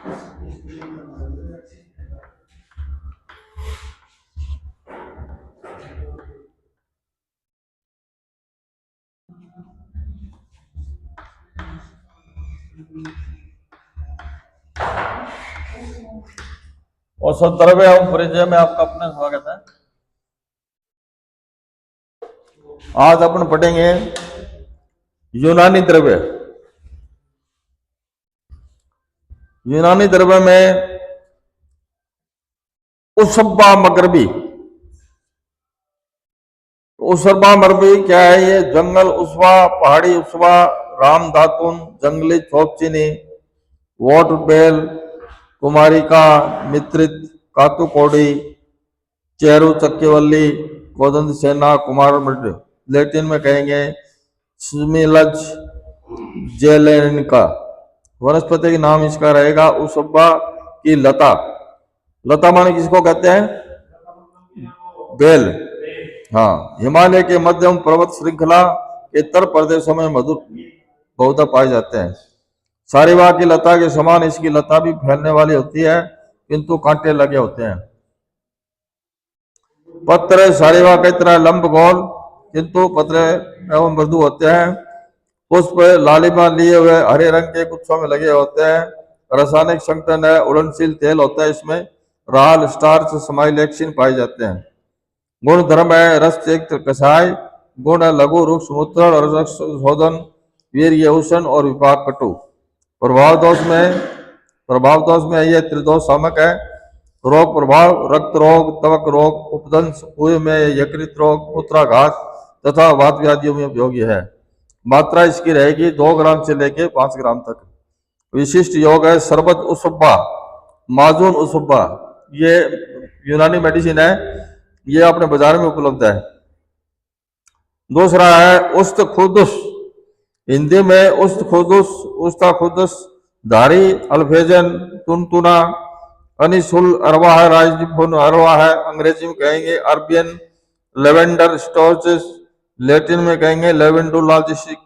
औसत द्रव्य एवं परिचय में आपका अपना स्वागत है। आज अपन पढ़ेंगे यूनानी द्रव्य। यूनानी द्रव्य में उसब्बा मगरबी। उसब्बा मगरबी क्या है? ये जंगल उसवा, पहाड़ी उसवा, राम धातुन, जंगली चौपचीनी, वोट बेल, कुमारिका, मित्रित, कातु कौड़ी, चेरू चक्कीवल्ली, कोदंत सेना, कुमार मृड। लैटिन में कहेंगे स्मिलज जेलेनिका। वनस्पति के नाम इसका रहेगा उसब्बा की लता। लता माने किसको कहते हैं? बेल। हाँ, हिमालय के मध्यम पर्वत श्रृंखला के तर प्रदेशों में मधुर बहुधा पाए जाते हैं। सारीवा की लता के समान इसकी लता भी फैलने वाली होती है, किंतु कांटे लगे होते हैं। पत्र सारीवा की तरह लंब गोल, किंतु पत्र एवं मृदु होते हैं। पुष्प लालिमा लिए हुए हरे रंग के गुच्छों में लगे होते हैं। रासायनिक संगठन है उड़नशील तेल होता है। इसमें राल, स्टार्च, स्माइलेक्सिन पाए जाते हैं। गुण धर्म है रस युक्त कषाय। गुण है लघु रुक्ष मूत्र और रस शोधन, वीर्य उष्ण और विपाक कटु। प्रभाव दोष में यह त्रिदोष सामक है। रोग प्रभाव रक्त रोग, त्वक रोग, उपदंश, कुएं में यकृत रोग, मूत्राघात तथा वात व्याधियों में उपयोगी है। मात्रा इसकी रहेगी 2 ग्राम से लेकर 5 ग्राम तक। विशिष्ट योग है शरबत उसब्बा, माजून उसब्बा। ये यूनानी मेडिसिन है, ये अपने बाजार में उपलब्ध है। दूसरा है उस्त खुदुस। हिंदी में उस्त खुदुस, उस्ता खुदुस, धारी, अल्फेजन, तुनतुना, अनिसुल अरवा है, राजफून अरवा है। अंग्रेजी में कहेंगे अरबियन लेवेंडर स्टोर्चेस। लैटिन में कहेंगे लेवेंडुलाजिस्टिक।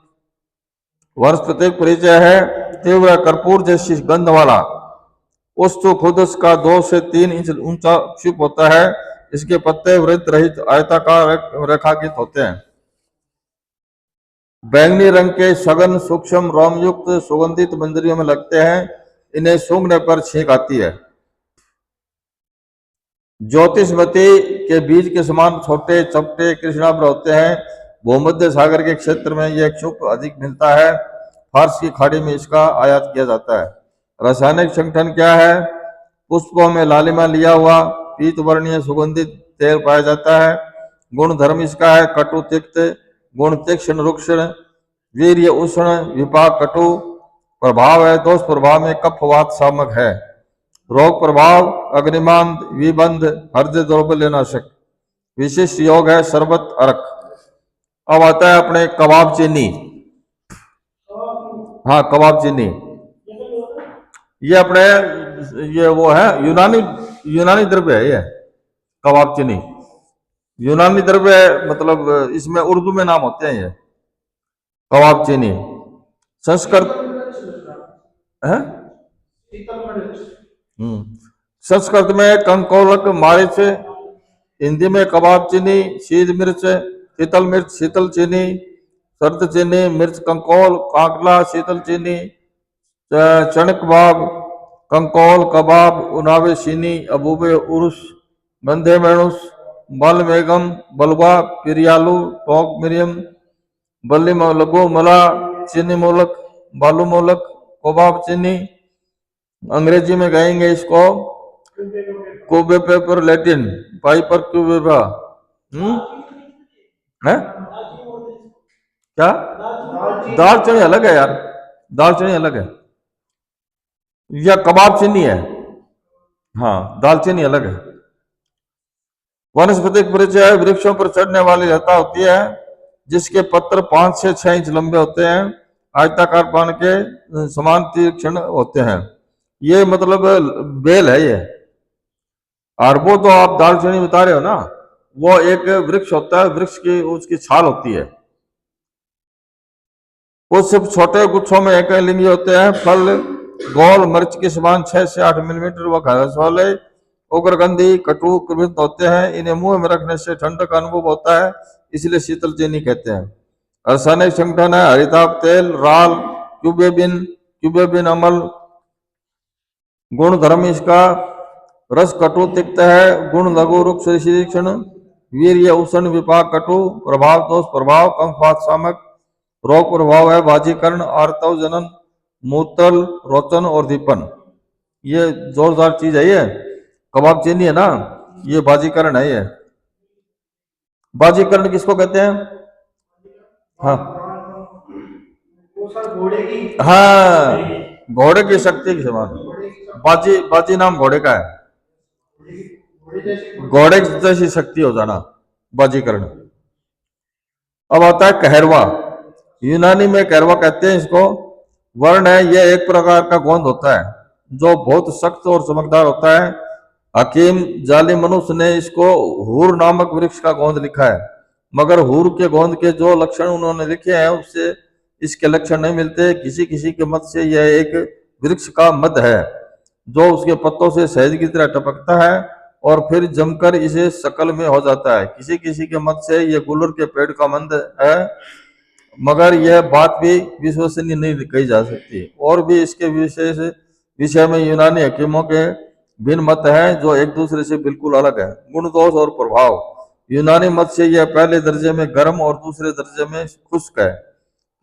वनस्पतिक परिचय है तीव्र कर्पूर जैसी गंध वाला। उस्तु खुदस का 2 से 3 इंच ऊंचा क्षुप होता है। इसके पत्ते वृत्त रहित आयताकार रेखांकित होते हैं। बैंगनी रंग के सघन सूक्ष्म रोमयुक्त सुगंधित मंजरियों में लगते हैं। इन्हें सूंघने पर छींक आती है। ज्योतिषमती के बीज के समान छोटे चपटे कृष्णाभ होते हैं। भूमध्य सागर के क्षेत्र में यह क्षुप अधिक मिलता है। फारस की खाड़ी में इसका आयात किया जाता है। रासायनिक संगठन क्या है? पुष्पों में लालिमा लिया हुआ पीत वर्णीय सुगंधित तेल पाया जाता है। गुण धर्म इसका है कटु तिक्त, गुण तीक्ष्ण रुक्ष, वीर्य उष्ण, विपाक कटु। प्रभाव है दोष प्रभाव में कफवात सामक है। रोग प्रभाव अग्निमांद, विबंध, हृदय दौर्बल्य नाशक। विशिष्ट योग है शरबत अर्क। अब आता है अपने कबाब चीनी। हाँ, कबाब चीनी ये अपने ये वो है यूनानी द्रव्य है। ये कबाब चीनी यूनानी द्रव्य है, मतलब इसमें उर्दू में नाम होते हैं ये कबाब चीनी। संस्कृत है संस्कृत में कंकोलक मारिच, हिंदी में कबाब चीनी, शीत मिर्च, शीतल मिर्च, शीतल चीनी, सर्द चीनी, मिर्च कंकोल, कांकला, शीतल चीनी, चण कबाब, कंकोल कबाब, उनावे चीनी, अबूबे उर्स, बंधे मेणुस, बल मेगम, बलवा, पिरियालू, टोक मिरियम, बल्ली लघु मला, चीनी मोलक, बालू मोलक, कबाब चीनी। अंग्रेजी में कहेंगे इसको कोबे पेपर, लैटिन पाइपर क्यूबेबा। है क्या? दाल चीनी अलग है यार, दाल चीनी अलग है। यह कबाब चीनी है। हाँ, दालचीनी अलग है। वनस्पतिक परिचय वृक्षों पर चढ़ने वाली लता होती है, जिसके पत्र 5 से 6 इंच लंबे होते हैं। आयताकार पान के समान तीक्ष्ण होते हैं। ये मतलब बेल है ये। और वो तो आप दालचीनी बता रहे हो ना, वो एक वृक्ष होता है, वृक्ष की उसकी छाल होती है। वो सिर्फ छोटे गुच्छों में एक लिंगी होते हैं। फल गोल मिर्च के समान 6 से 8 मिलीमीटर व घास वाले, उग्रगंधी कटु कृमित होते हैं। इन्हें मुंह में रखने से ठंडक का अनुभव होता है, इसलिए शीतल चीनी कहते हैं। रासायनिक संगठन है हरिताप तेल, राल, क्यूबेबिन अमल। गुण धर्म इसका रस कटु तिक्त है, गुण लघु रुक्ष शीक्षण, वीर्य उष्ण विपाक कटु, प्रभाव दोष प्रभाव कंफात सामक, रोग प्रभाव है बाजीकरण, आर्तव जनन, मूतल, रोचन और दीपन। ये जोरदार चीज है, ये कबाब चीनी है ना, ये बाजीकरण है। ये बाजीकरण किसको कहते हैं? हाँ हाँ, घोड़े की शक्ति के समान। बाजी नाम घोड़े का है, घोड़े जैसी शक्ति हो जाना, बाजीकरण। अब आता है कहरवा। यूनानी में कहरवा कहते हैं इसको। वर्ण है, यह एक प्रकार का गोंद होता है जो बहुत सख्त और चमकदार होता है। हकीम जाली मनुष्य ने इसको हूर नामक वृक्ष का गोंद लिखा है, मगर हूर के गोंद के जो लक्षण उन्होंने लिखे हैं उससे इसके लक्षण नहीं मिलते। किसी किसी के मत से यह एक वृक्ष का मद है जो उसके पत्तों से शहद की तरह टपकता है और फिर जमकर इसे शकल में हो जाता है। किसी किसी के मत से यह गुलर के पेड़ का मंद है, मगर यह बात भी विश्वसनीय नहीं कही जा सकती। और भी इसके विषय में यूनानी हकीमों के भिन्न मत हैं जो एक दूसरे से बिल्कुल अलग है। गुण दोष और प्रभाव। यूनानी मत से यह पहले दर्जे में गर्म और दूसरे दर्जे में खुश्क है।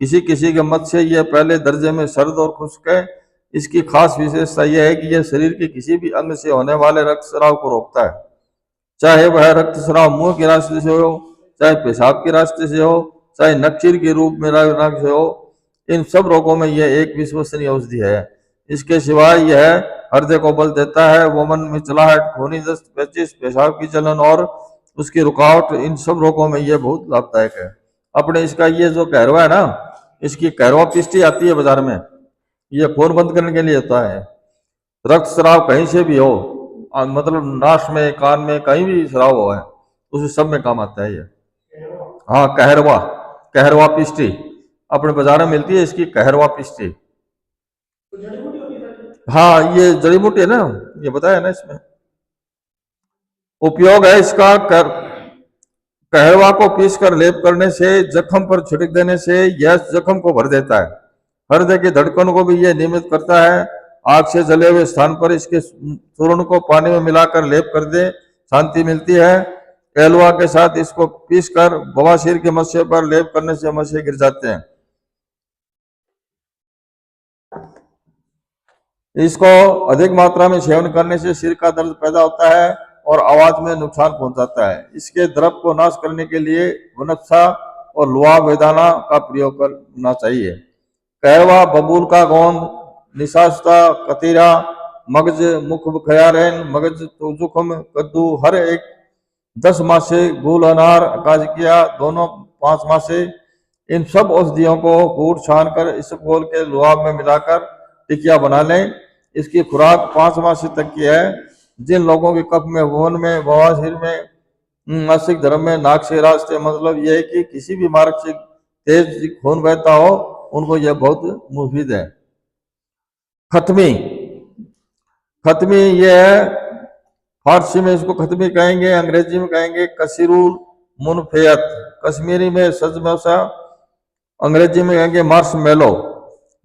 किसी किसी के मत से यह पहले दर्जे में सर्द और खुश्क है। इसकी खास विशेषता यह है कि यह शरीर के किसी भी अंग से होने वाले रक्तस्राव को रोकता है, चाहे वह रक्तस्राव मुंह के रास्ते से हो, चाहे पेशाब के रास्ते से हो, चाहे नक्षीर के रूप में नाक से हो। इन सब रोगों में यह एक विश्वसनीय औषधि है। इसके सिवाय यह हृदय को बल देता है, वमन में चलाहट, खूनी दस्त, पेचिश, पेशाब की जलन और उसकी रुकावट, इन सब रोगों में यह बहुत लाभदायक है। अपने इसका ये जो कहरवा है ना, इसकी कहरवा पिष्टी आती है बाजार में, ये खून बंद करने के लिए होता है। रक्त स्राव कहीं से भी हो, मतलब नाश में, कान में, कहीं भी स्राव हो है, उस सब में काम आता है ये। हाँ, कहरवा, कहरवा पिष्टी अपने बाजार में मिलती है, इसकी कहरवा पिष्टी। हाँ, ये जड़ी बूटी है ना, ये बताया ना इसमें। उपयोग है इसका कहरवा को पीसकर लेप करने से, जख्म पर छिड़क देने से यह जख्म को भर देता है। हृदय की धड़कन को भी यह नियमित करता है। आग से जले हुए स्थान पर इसके चूर्ण को पानी में मिलाकर लेप कर दे, शांति मिलती है। एलवा के साथ इसको पीसकर बवासीर के मस्से पर लेप करने से मस्से गिर जाते हैं। इसको अधिक मात्रा में सेवन करने से सिर का दर्द पैदा होता है और आवाज में नुकसान पहुंचाता है। इसके द्रव को नाश करने के लिए वनस्पा और लुआ वेदाना का प्रयोग करना चाहिए। कहवा, बबूल का गोंद, निशास्ता, कतीरा, मगज, मुख खयारेन, मगज, जुखम, कद्दू, हर एक 10 मासे, गुल अनार, काजकिया दोनों 5 मासे, इन सब औषधियों को कूट छान कर इस घोल के लुआब में मिलाकर टिकिया बना लें। इसकी खुराक 5 मासे तक की है। जिन लोगों के कफ में, वहन में, बवासीर में, मासिक धर्म में, नाक से रास्ते, मतलब यह है कि किसी भी मार्ग से तेज खून बहता हो, उनको यह बहुत मुफीद है। खत्मी, खत्मी यह है, फारसी में इसको खत्मी कहेंगे, अंग्रेजी में कहेंगे कसीरुल मुनफियत, कश्मीरी में सजमसा, अंग्रेजी में कहेंगे मार्स मेलो,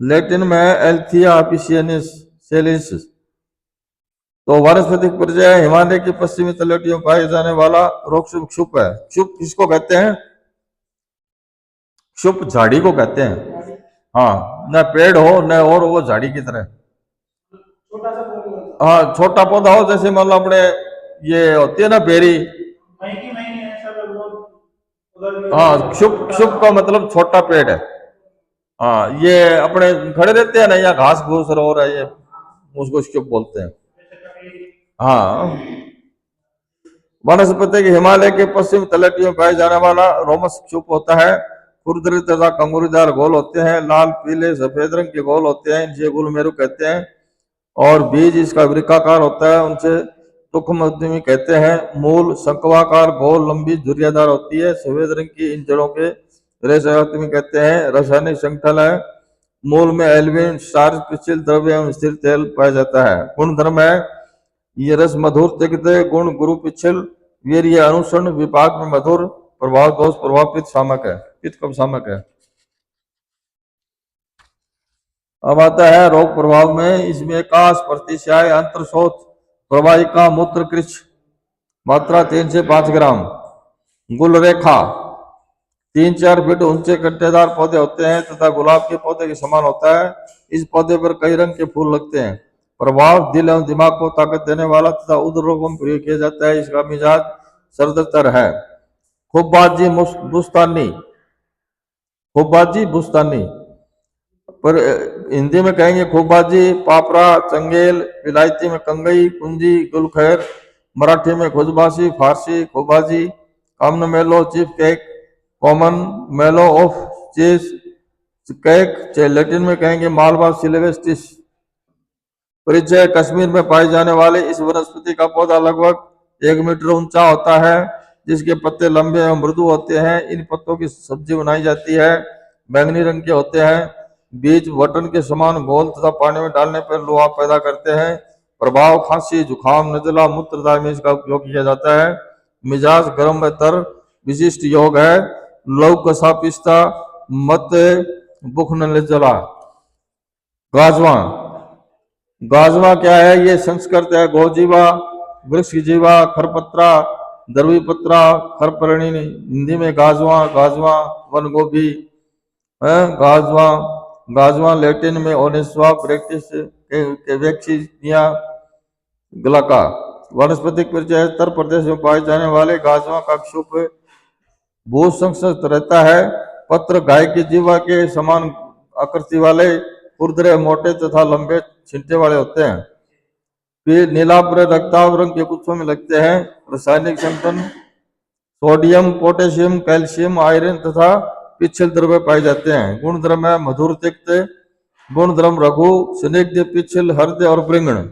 लैटिन में एल्थिया अपिसियनिस सेलिस। तो वानस्पतिक परिचय, हिमालय की पश्चिमी तलहटियों में पाए जाने वाला रोग क्षुप है। क्षुप किसको कहते हैं? क्षुप झाड़ी को कहते हैं। हाँ, न पेड़ हो न और वो झाड़ी की तरह। हाँ, छोटा पौधा हो, जैसे मतलब अपने ये होती है ना बेरी। हाँ, क्षुप का मतलब छोटा पेड़ है। हाँ, ये अपने खड़े रहते हैं ना, यहाँ घास फूस रो रहा है, ये उसको क्षुप बोलते हैं। हाँ, वनस्पति के हिमालय के पश्चिम तलहटियों में पाए जाने वाला रोमस क्षुप होता है। खुरदरी तथा कंगूरीदार गोल होते हैं, लाल, पीले, सफेद रंग के गोल होते हैं, इनसे गुलमेरु कहते हैं। और बीज इसका वृक्काकार होता है, उनसे तुखमध्यमी कहते हैं। मूल शंक्वाकार, गोल, लंबी, झुर्रियादार होती है, सफेद रंग की इन जड़ों के रेशमी कहते हैं। रासायनिक संगठन है मूल में एल्विन, स्टार्च, पिछल द्रव्य एवं स्थिर तेल पाया जाता है। गुण धर्म है ये रस मधुर तिक्त गुण गुरु पिछल वीर्य अनुसरण विपाक में मधुर प्रभाव दोष प्रभाव पित्त शामक है। पित्त कब शामक है। अब आता है रोग प्रभाव में, इसमें काश प्रतिशय अंतरशोथ प्रवाहिका मूत्र कृच मात्रा 3 से 5 ग्राम। गुल रेखा 3-4 फीट ऊंचे कट्टेदार पौधे होते हैं तथा गुलाब के पौधे के समान होता है। इस पौधे पर कई रंग के फूल लगते हैं। प्रभाव दिल एवं दिमाग को ताकत देने वाला तथा उदर रोगों में प्रयोग किया जाता है। इसका मिजाज सरदतर है। खुब्बाजी बुस्तानी, खुब्बाजी बुस्तानी पर हिंदी में कहेंगे खुब्बाजी, पापरा, चंगेल, विलायती में कंगई, कुंजी, गुलखैर, मराठी में खुजबासी, फारसी खुब्बाजी, कामन मेलो, चीफ केक, कॉमन मेलो ऑफ चीज केक, लैटिन में कहेंगे मालवा सिल्वेस्टिस। परिचय, कश्मीर में पाए जाने वाले इस वनस्पति का पौधा लगभग 1 मीटर ऊंचा होता है, जिसके पत्ते लंबे एवं मृदु होते हैं। इन पत्तों की सब्जी बनाई जाती है। बैंगनी रंग के होते हैं। बीज बटन के समान गोल तथा पानी में डालने पर लोहा पैदा करते हैं। प्रभाव खांसी, जुखाम, नजला, मूत्रदाय में इसका उपयोग किया जाता है। मिजाज गर्म व तर, विशिष्ट योग है लव कसा पिस्ता मत बुख नजला। गाजवा, गाजवा क्या है, ये संस्कृत है गोजीवा, वृक्ष की जीवा, खरपत्रा, दरवी पत्रा, खरपरणी, हिंदी में गाजवा, गाजवा, वन गोभी है। गाजवा, गाजवा लैटिन में ओनेस्वा ब्रेक्टिस के वैक्सीनिया ग्लाका। वनस्पतिक परिचय, उत्तर प्रदेश में पाए जाने वाले गाजवा का क्षुप भूसंस्कृत रहता है। पत्र गाय की जीवा के समान आकृति वाले, खुरदरे, मोटे तथा लंबे छिंटे वाले होते हैं। फिर नीलाभ रक्ताभ रंग के गुच्छों में लगते हैं। रासायनिक संतन सोडियम, पोटेशियम, कैल्शियम, आयरन तथा पिछल द्रव्य पाए जाते हैं। गुण द्रव्य है मधुर तिक्त, गुण द्रव्य रघु, स्निग्ध, पिछल, हृदय और वृंगण।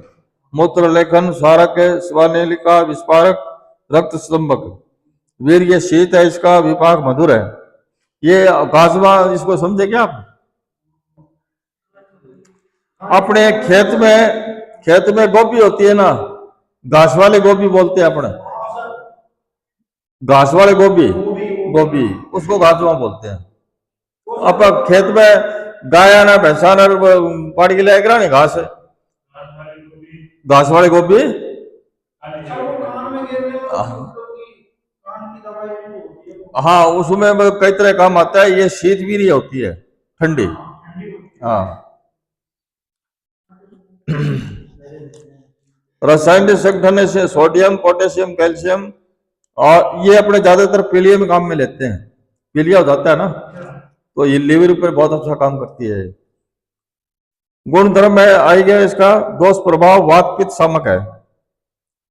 मूत्र लेखन, स्वारक, स्वानेलिका, विस्फारक, रक्त स्तंभक। वीर्य शीत है इसका, विपाक मधुर है। ये गाजवा, इसको समझे क्या आप। अपने खेत में गोभी होती है ना, घास वाले गोभी बोलते हैं अपने, घास वाले गोभी, गोभी उसको गाजवा बोलते हैं। अब खेत में गाय ना भैंसा ना पाड़ी के लिए नहीं घास है, घास वाले गोभी। हाँ, उसमें कई तरह काम आता है। ये शीत वीर्य होती है, ठंडी। हाँ, रासायनिक संगठन से सोडियम, पोटेशियम, कैल्शियम, और ये अपने ज्यादातर पीलिया में काम में लेते हैं। पीलिया हो जाता है ना, तो ये लीवर पर बहुत अच्छा काम करती है। गुण धर्म में आई गया इसका, दोष प्रभाव वात पित्त शामक है।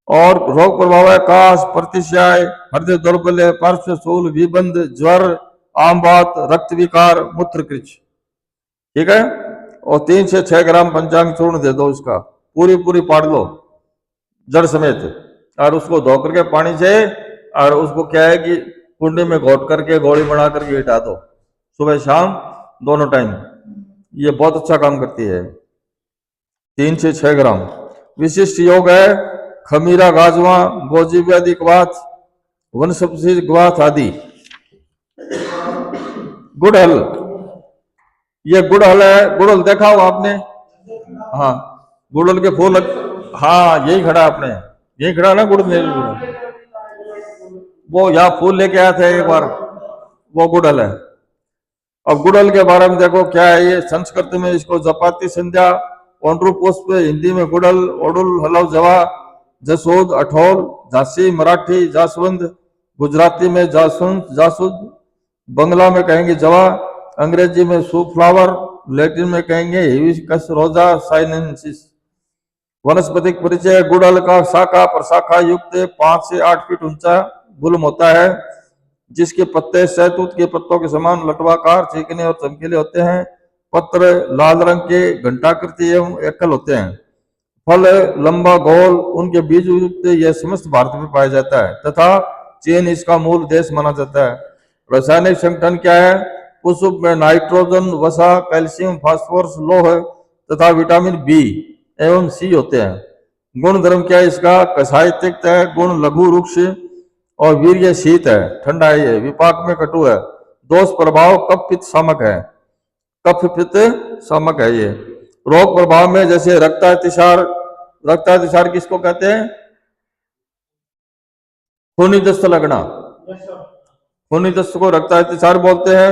और रोग प्रभाव है काश, प्रतिशय, हृदय दौर्बल्य, पार्श्व शूल, विबंध, ज्वर, आमवात, रक्त विकार, मूत्र कृच। ठीक है। और 3 से 6 ग्राम पंचांग चूर्ण दे दो इसका, पूरी पाड़ लो जड़ समेत, और उसको धो करके पानी से, और उसको क्या है कि कुंडे में घोट करके गोली बना करके हटा दो, सुबह शाम दोनों टाइम। ये बहुत अच्छा काम करती है। 3 से 6 ग्राम। विशिष्ट योग है खमीरा, गाजवा, गोजी व्याधि कवात, वनस्पति कवात आदि। गुड़हल, ये गुड़हल है, गुड़हल देखा हो आपने। हाँ, गुड़हल के फूल, हाँ यही खड़ा आपने, यही खड़ा ना गुड़हल। वो यहाँ फूल लेके आया था एक बार, वो गुड़हल है। अब गुड़हल के बारे में देखो क्या है, ये संस्कृत में इसको जपाती संध्या, ओंड्रू पुष्प, हिंदी में गुड़हल, ओडुल, हलव, जवा, जसोद, अठौल, झांसी, मराठी जासवंत, गुजराती में जासवंत, जासुद, बंगला में कहेंगे जवा, अंग्रेजी में सूप फ्लावर, लैटिन में कहेंगे हिबिस्कस रोजा साइनेंसिस। वनस्पतिक परिचय, गुड़हल का शाखा प्रशाखा युक्त 5 से 8 फीट ऊंचा गुल्म होता है, जिसके पत्ते सहतूत के पत्तों के समान लटवाकार, चिकने और चमकीले होते हैं। पत्र लाल रंग के घंटाकृति एवं एकल होते हैं। फल लंबा गोल, उनके बीज युक्त यह समस्त भारत में पाया जाता है तथा चीन इसका मूल देश माना जाता है। रासायनिक संगठन क्या है, पुष्प में नाइट्रोजन, वसा, कैल्शियम, फास्फोरस, लौह तथा विटामिन बी एवं सी होते हैं। गुण धर्म क्या है इसका? कसाय तिक्त है, गुण लघु रुक्ष और वीर्य शीत है, ठंडा है ये, विपाक में कटु है। दोष प्रभाव कफ पित्त शामक है, कफ पित्त शामक है ये। रोग प्रभाव में जैसे रक्तातिसार, रक्तातिसार किसको कहते हैं? खूनी दस्त लगना, खूनी दस्त को रक्तातिसार बोलते हैं।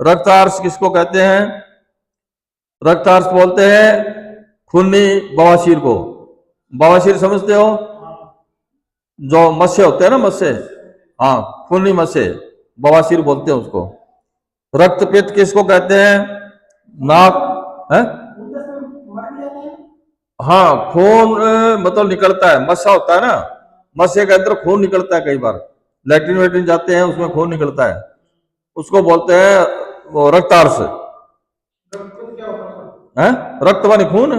रक्तार्श किसको कहते हैं? रक्तार्श बोलते हैं खूनी बवासीर को। बवासीर समझते हो? जो मस्से होते हैं ना, मस्से, हाँ, खूनी मस्से, बवासीर बोलते हैं उसको। रक्तपित्त किसको कहते हैं? नाक है, हाँ, खून मतलब निकलता है, मस्सा होता है ना, मस्से के अंदर खून निकलता है, कई बार लैट्रिन वैट्रिन जाते हैं उसमें खून निकलता है, उसको बोलते हैं वो रक्तार्श है। रक्त माने खून,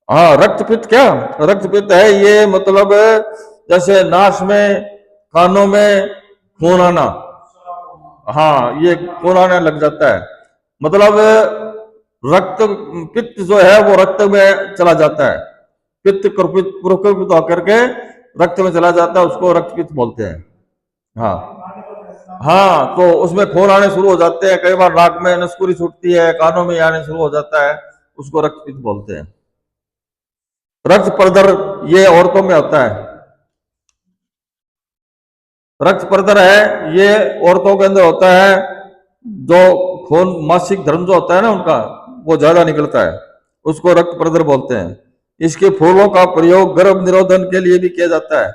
हाँ, रक्तपित्त क्या? रक्तपित्त है ये, मतलब जैसे नाश में, कानों में खून आना, हाँ, ये खून आने लग जाता है, मतलब रक्त पित्त जो है वो रक्त में चला जाता है, पित्त प्रकोपित होकर के रक्त में चला जाता है, उसको रक्तपित्त बोलते हैं। हाँ हाँ, तो उसमें खून आने शुरू हो जाते हैं, कई बार नाक में नसकुरी छूटती है, कानों में आने शुरू हो जाता है, उसको रक्तपित्त बोलते हैं। रक्त प्रदर ये औरतों में होता है, रक्त प्रदर है ये औरतों के अंदर होता है, जो खून मासिक धर्म जो होता है ना उनका, वो ज्यादा निकलता है, उसको रक्त प्रदर बोलते हैं। इसके फूलों का प्रयोग गर्भ निरोधन के लिए भी किया जाता है।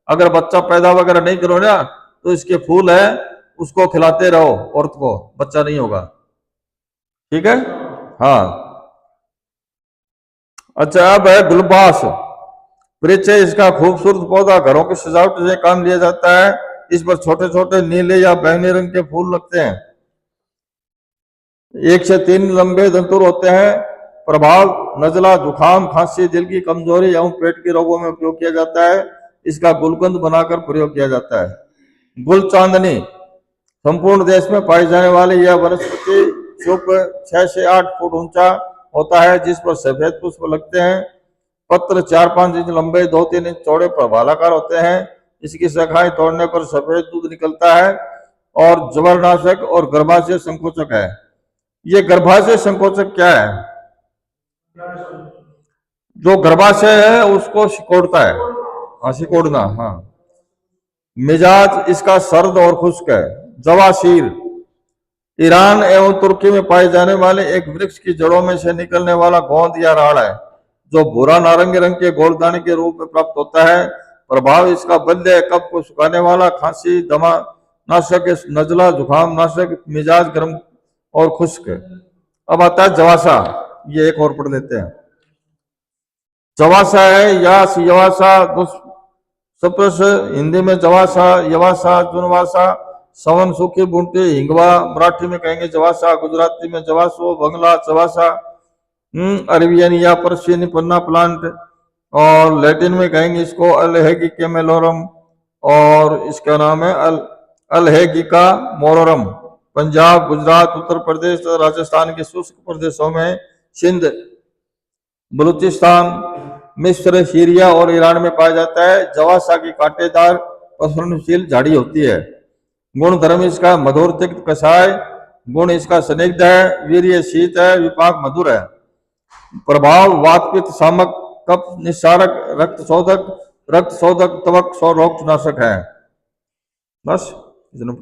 अगर बच्चा पैदा वगैरह नहीं करो ना, तो इसके फूल है उसको खिलाते रहो, औरत को बच्चा नहीं होगा, ठीक है। हाँ, अच्छा, अब है गुलबास वृक्ष, इसका खूबसूरत पौधा घरों की सजावट से काम लिया जाता है। इस पर छोटे छोटे नीले या बैंगनी रंग के फूल लगते हैं। 1 से 3 लंबे दंतुर होते हैं। प्रभाव नजला, जुखाम, खांसी, दिल की कमजोरी एवं पेट के रोगों में उपयोग किया जाता है। इसका गुलकंद बनाकर प्रयोग किया जाता है। गुल चांदनी संपूर्ण देश में पाई जाने वाली यह वनस्पति चुप 6 से 8 फुट ऊंचा होता है, जिस पर सफेद पुष्प लगते हैं। पत्र 4-5 इंच लंबे, 2-3 इंच चौड़े प्रभालाकार होते हैं। इसकी शाखाएं तोड़ने पर सफेद दूध निकलता है और जबरनाशक और गर्भाशय संकोचक है। ये गर्भाशय संकोचक क्या है? जो गर्भाशय है उसको सिकोड़ता है, हाँ, सिकोड़ना, हाँ। मिजाज इसका सर्द और खुश्क है। जवाशीर ईरान एवं तुर्की में पाए जाने वाले एक वृक्ष की जड़ों में से निकलने वाला गोंद या राड़ है, जो भूरा नारंगी रंग के गोलदाने के रूप में प्राप्त होता है। प्रभाव इसका बल्ले, कफ को सुखाने वाला, खांसी, दमा नाशक, नजला, जुखाम नाशक, मिजाज गर्म और खुश्क। अब आता है जवासा, ये एक और पढ़ लेते हैं। जवासा है यास, यवासा, दुष्प्रश, हिंदी में जवासा, यवासा, जुनवासा, सवन, सूखी बूंटी, हिंगवा, मराठी में कहेंगे जवासा, गुजराती में जवासो, बंगला जवासा, अरेबियन या पर्शियन पन्ना प्लांट, और लैटिन में कहेंगे इसको अलहेगी कैमेलोरम, और इसका नाम है अलहेगिका मोरोरम। पंजाब, गुजरात, उत्तर प्रदेश और राजस्थान के शुष्क प्रदेशों में, सिंध, बलूचिस्तान, मिस्र, सीरिया और ईरान में पाया जाता है। जवासा की कांटेदार प्रसरणशील झाड़ी होती है। गुण धर्म इसका मधुर तिक्त कषाय, गुण इसका स्निग्ध है, वीर्य शीत है, विपाक मधुर है। प्रभाव वात पित्त शामक, कफ निस्सारक, रक्त शोधक, त्वक रोगनाशक है। बस इतना